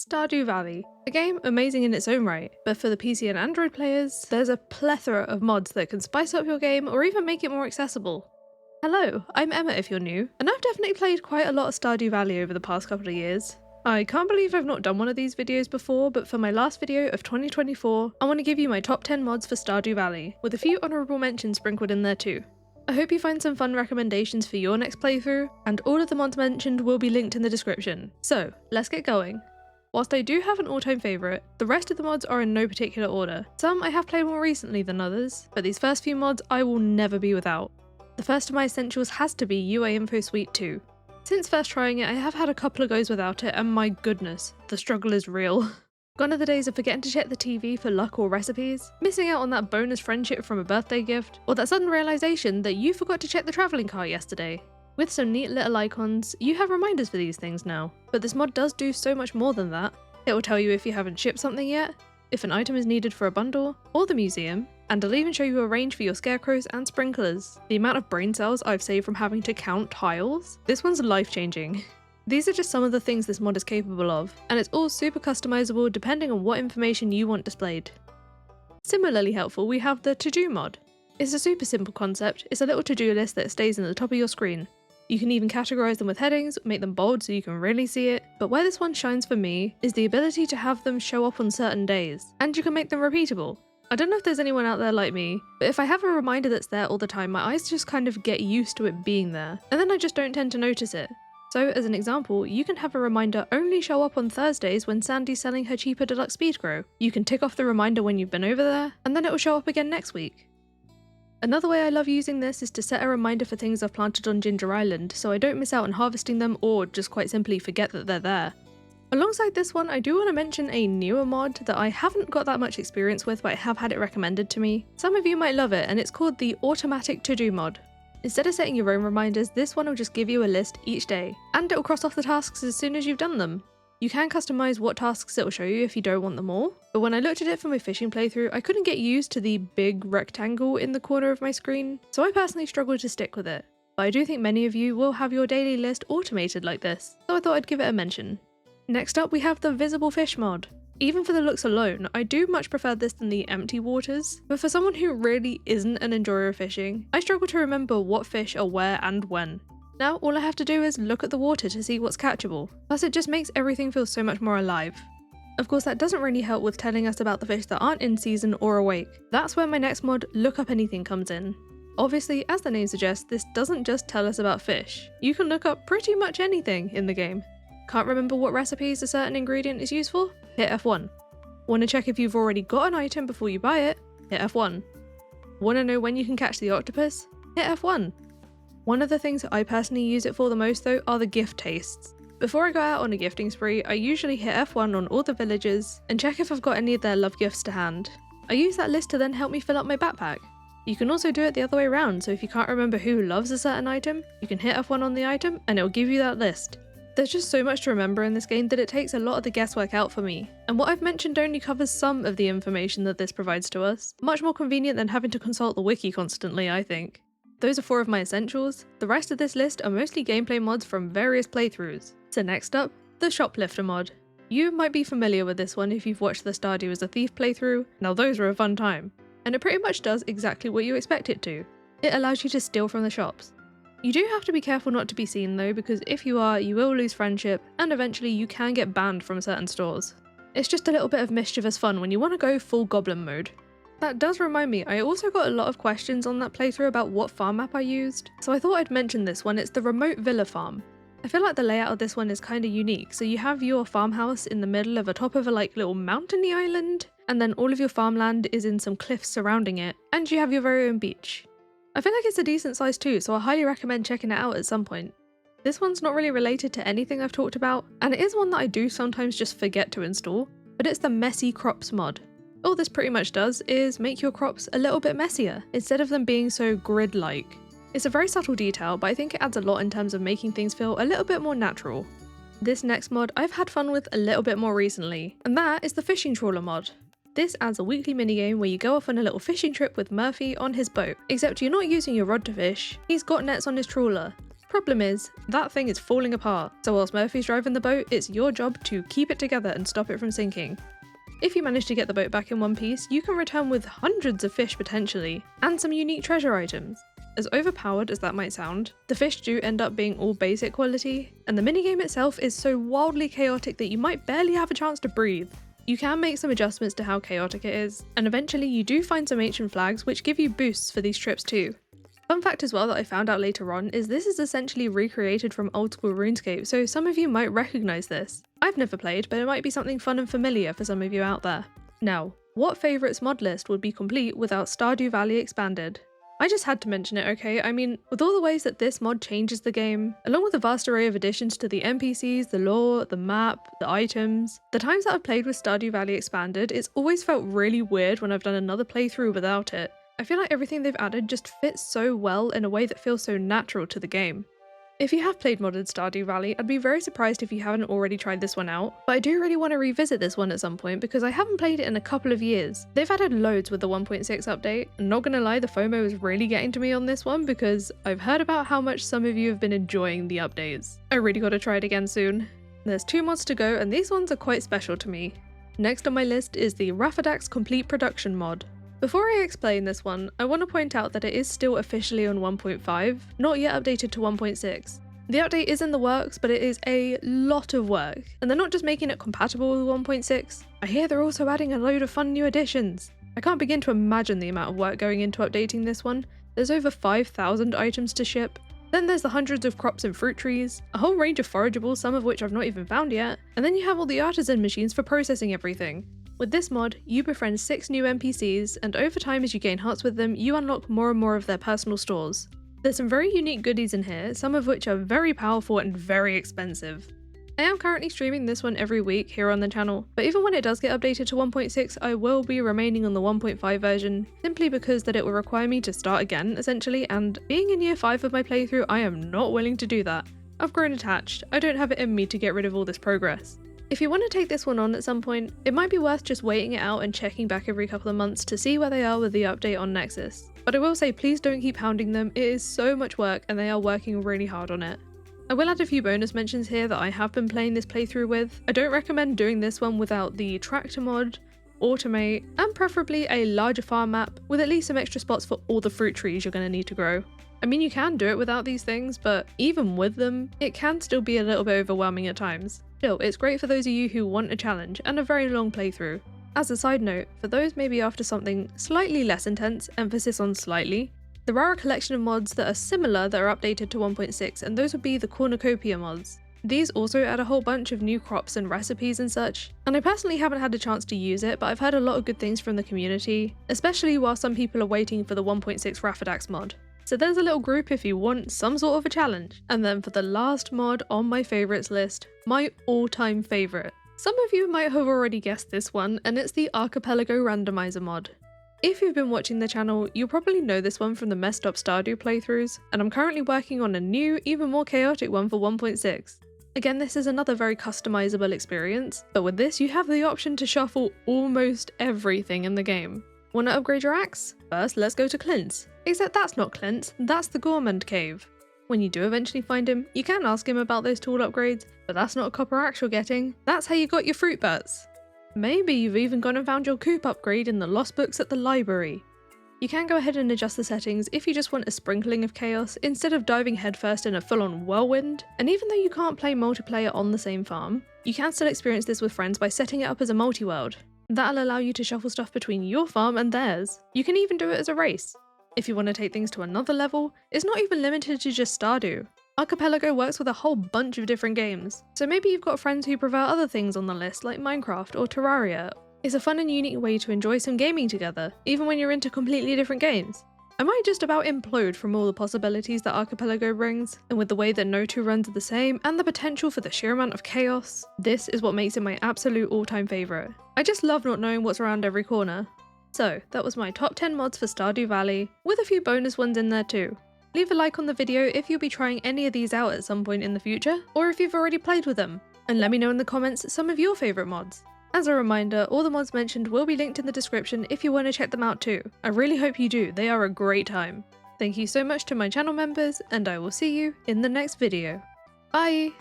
Stardew Valley, a game amazing in its own right, but for the PC and Android players, there's a plethora of mods that can spice up your game or even make it more accessible. Hello, I'm Emma if you're new, and I've definitely played quite a lot of Stardew Valley over the past couple of years. I can't believe I've not done one of these videos before, but for my last video of 2024, I want to give you my top 10 mods for Stardew Valley, with a few honourable mentions sprinkled in there too. I hope you find some fun recommendations for your next playthrough, and all of the mods mentioned will be linked in the description. So, let's get going. Whilst I do have an all-time favourite, the rest of the mods are in no particular order. Some I have played more recently than others, but these first few mods I will never be without. The first of my essentials has to be UI Info Suite 2. Since first trying it, I have had a couple of goes without it, and my goodness, the struggle is real. Gone are the days of forgetting to check the TV for luck or recipes, missing out on that bonus friendship from a birthday gift, or that sudden realisation that you forgot to check the travelling cart yesterday. With some neat little icons, you have reminders for these things now, but this mod does do so much more than that. It will tell you if you haven't shipped something yet, if an item is needed for a bundle, or the museum, and it'll even show you a range for your scarecrows and sprinklers. The amount of brain cells I've saved from having to count tiles? This one's life-changing. These are just some of the things this mod is capable of, and it's all super customizable depending on what information you want displayed. Similarly helpful, we have the To-Do mod. It's a super simple concept. It's a little to-do list that stays in the top of your screen. You can even categorize them with headings, make them bold so you can really see it, but where this one shines for me is the ability to have them show up on certain days, and you can make them repeatable. I don't know if there's anyone out there like me, but if I have a reminder that's there all the time, my eyes just kind of get used to it being there, and then I just don't tend to notice it. So as an example, you can have a reminder only show up on Thursdays when Sandy's selling her cheaper deluxe speed grow. You can tick off the reminder when you've been over there, and then it will show up again next week. Another way I love using this is to set a reminder for things I've planted on Ginger Island, so I don't miss out on harvesting them or just quite simply forget that they're there. Alongside this one, I do want to mention a newer mod that I haven't got that much experience with, but I have had it recommended to me. Some of you might love it, and it's called the Automatic To-Do mod. Instead of setting your own reminders, this one will just give you a list each day, and it will cross off the tasks as soon as you've done them. You can customize what tasks it will show you if you don't want them all, but when I looked at it for my fishing playthrough, I couldn't get used to the big rectangle in the corner of my screen, so I personally struggled to stick with it. But I do think many of you will have your daily list automated like this, so I thought I'd give it a mention. Next up we have the Visible Fish mod. Even for the looks alone, I do much prefer this than the empty waters, but for someone who really isn't an enjoyer of fishing, I struggle to remember what fish are where and when. Now all I have to do is look at the water to see what's catchable, plus it just makes everything feel so much more alive. Of course that doesn't really help with telling us about the fish that aren't in season or awake. That's where my next mod, Look Up Anything, comes in. Obviously, as the name suggests, this doesn't just tell us about fish. You can look up pretty much anything in the game. Can't remember what recipes a certain ingredient is used for? Hit F1. Want to check if you've already got an item before you buy it? Hit F1. Want to know when you can catch the octopus? Hit F1. One of the things I personally use it for the most though are the gift tastes. Before I go out on a gifting spree, I usually hit F1 on all the villagers and check if I've got any of their love gifts to hand. I use that list to then help me fill up my backpack. You can also do it the other way around, so if you can't remember who loves a certain item, you can hit F1 on the item and it'll give you that list. There's just so much to remember in this game that it takes a lot of the guesswork out for me, and what I've mentioned only covers some of the information that this provides to us. Much more convenient than having to consult the wiki constantly, I think. Those are 4 of my essentials. The rest of this list are mostly gameplay mods from various playthroughs. So next up, the Shoplifter mod. You might be familiar with this one if you've watched the Stardew as a Thief playthrough. Now those are a fun time. And it pretty much does exactly what you expect it to. It allows you to steal from the shops. You do have to be careful not to be seen though, because if you are, you will lose friendship, and eventually you can get banned from certain stores. It's just a little bit of mischievous fun when you want to go full goblin mode. That does remind me, I also got a lot of questions on that playthrough about what farm map I used, so I thought I'd mention this one. It's the remote villa farm. I feel like the layout of this one is kind of unique, so you have your farmhouse in the middle of a top of a little mountainy island, and then all of your farmland is in some cliffs surrounding it, and you have your very own beach. I feel like it's a decent size too, so I highly recommend checking it out at some point. This one's not really related to anything I've talked about, and it is one that I do sometimes just forget to install, but it's the Messy Crops mod. All this pretty much does is make your crops a little bit messier, instead of them being so grid-like. It's a very subtle detail, but I think it adds a lot in terms of making things feel a little bit more natural. This next mod I've had fun with a little bit more recently, and that is the Fishing Trawler mod. This adds a weekly minigame where you go off on a little fishing trip with Murphy on his boat, except you're not using your rod to fish, he's got nets on his trawler. Problem is, that thing is falling apart, so whilst Murphy's driving the boat, it's your job to keep it together and stop it from sinking. If you manage to get the boat back in one piece, you can return with hundreds of fish potentially, and some unique treasure items. As overpowered as that might sound, the fish do end up being all basic quality, and the minigame itself is so wildly chaotic that you might barely have a chance to breathe. You can make some adjustments to how chaotic it is, and eventually you do find some ancient flags which give you boosts for these trips too. Fun fact as well that I found out later on is this is essentially recreated from old school RuneScape, so some of you might recognise this. I've never played, but it might be something fun and familiar for some of you out there. Now, what favourites mod list would be complete without Stardew Valley Expanded? I just had to mention it, okay? I mean, with all the ways that this mod changes the game, along with a vast array of additions to the NPCs, the lore, the map, the items, the times that I've played with Stardew Valley Expanded, it's always felt really weird when I've done another playthrough without it. I feel like everything they've added just fits so well in a way that feels so natural to the game. If you have played modded Stardew Valley, I'd be very surprised if you haven't already tried this one out, but I do really want to revisit this one at some point because I haven't played it in a couple of years. They've added loads with the 1.6 update, and not gonna lie, the FOMO is really getting to me on this one because I've heard about how much some of you have been enjoying the updates. I really gotta try it again soon. There's 2 mods to go, and these ones are quite special to me. Next on my list is the Rapidx Complete Production mod. Before I explain this one, I want to point out that it is still officially on 1.5, not yet updated to 1.6. The update is in the works, but it is a lot of work, and they're not just making it compatible with 1.6, I hear they're also adding a load of fun new additions. I can't begin to imagine the amount of work going into updating this one. There's over 5,000 items to ship, then there's the hundreds of crops and fruit trees, a whole range of forageables, some of which I've not even found yet, and then you have all the artisan machines for processing everything. With this mod, you befriend 6 new NPCs, and over time as you gain hearts with them, you unlock more and more of their personal stores. There's some very unique goodies in here, some of which are very powerful and very expensive. I am currently streaming this one every week here on the channel, but even when it does get updated to 1.6, I will be remaining on the 1.5 version, simply because that it will require me to start again, essentially, and being in year 5 of my playthrough, I am not willing to do that. I've grown attached, I don't have it in me to get rid of all this progress. If you want to take this one on at some point, it might be worth just waiting it out and checking back every couple of months to see where they are with the update on Nexus. But I will say please don't keep hounding them, it is so much work and they are working really hard on it. I will add a few bonus mentions here that I have been playing this playthrough with. I don't recommend doing this one without the tractor mod, automate, and preferably a larger farm map with at least some extra spots for all the fruit trees you're going to need to grow. I mean, you can do it without these things, but even with them, it can still be a little bit overwhelming at times. Still, it's great for those of you who want a challenge and a very long playthrough. As a side note, for those maybe after something slightly less intense, emphasis on slightly, there are a collection of mods that are similar that are updated to 1.6, and those would be the Cornucopia mods. These also add a whole bunch of new crops and recipes and such, and I personally haven't had a chance to use it, but I've heard a lot of good things from the community, especially while some people are waiting for the 1.6 Rapidx mod. So there's a little group if you want some sort of a challenge. And then for the last mod on my favourites list, my all-time favourite. Some of you might have already guessed this one, and it's the Archipelago randomizer mod. If you've been watching the channel, you'll probably know this one from the messed up Stardew playthroughs, and I'm currently working on a new, even more chaotic one for 1.6. Again, this is another very customizable experience, but with this you have the option to shuffle almost everything in the game. Want to upgrade your axe? First, let's go to Clint's. Except that's not Clint's, that's the Gourmand Cave. When you do eventually find him, you can ask him about those tool upgrades, but that's not a copper axe you're getting, that's how you got your fruit butts. Maybe you've even gone and found your coop upgrade in the lost books at the library. You can go ahead and adjust the settings if you just want a sprinkling of chaos instead of diving headfirst in a full-on whirlwind, and even though you can't play multiplayer on the same farm, you can still experience this with friends by setting it up as a multi-world. That'll allow you to shuffle stuff between your farm and theirs. You can even do it as a race. If you want to take things to another level, it's not even limited to just Stardew. Archipelago works with a whole bunch of different games, so maybe you've got friends who prefer other things on the list like Minecraft or Terraria. It's a fun and unique way to enjoy some gaming together, even when you're into completely different games. I might just about implode from all the possibilities that Archipelago brings, and with the way that no two runs are the same, and the potential for the sheer amount of chaos, this is what makes it my absolute all-time favourite. I just love not knowing what's around every corner. So, that was my top 10 mods for Stardew Valley, with a few bonus ones in there too. Leave a like on the video if you'll be trying any of these out at some point in the future, or if you've already played with them, and let me know in the comments some of your favourite mods. As a reminder, all the mods mentioned will be linked in the description if you want to check them out too. I really hope you do, they are a great time. Thank you so much to my channel members, and I will see you in the next video. Bye!